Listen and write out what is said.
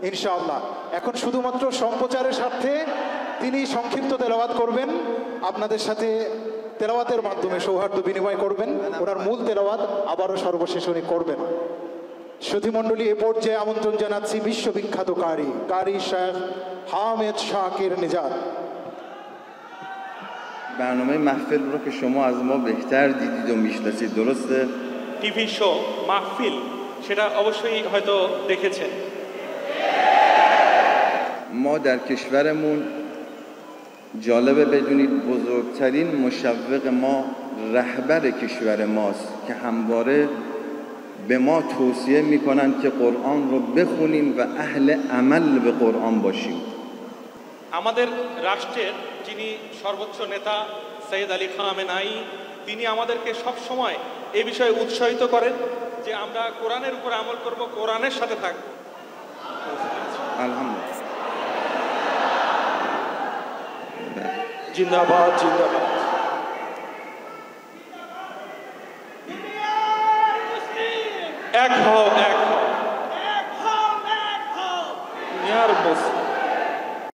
ইনশাআল্লাহ। এখন শুধুমাত্র সম্প্রচারের স্বার্থে তিনি সংক্ষিপ্ত তেলাওয়াত করবেন, আপনাদের সাথে তেলাওয়াতের মাধ্যমে সৌহার্দ্য বিনিময় করবেন। ওনার মূল তেলাওয়াত আবারও সর্বশেষ উনি করবেন। সুধীমণ্ডলী, এ পর্যায়ে আমন্ত্রণ জানাচ্ছি বিশ্ববিখ্যাত কারি শেখ حامد شاکر نژاد. برنامه محفل رو که شما از ما بهتر دیدید و میشناسید، درسته؟ টিভি শো মাহফিল সেটা অবশ্যই হয়তো দেখেছেন। ما در کشورمون جالبه بدونید بزرگترین مشوق ما رهبر کشور ماست که همواره به ما توصیه میکنن که قرآن رو بخونیم و اهل عمل به قرآن باشیم. আমাদের রাষ্ট্রের যিনি সর্বোচ্চ নেতা সৈয়দ আলী খামেনাই, তিনি আমাদেরকে সব সময় এই বিষয়ে উৎসাহিত করেন যে আমরা কোরআনের উপর আমল করব, কোরআনের সাথে থাকব। আলহামদুলিল্লাহ। জিন্দাবাদ জিন্দাবাদ। এক হও,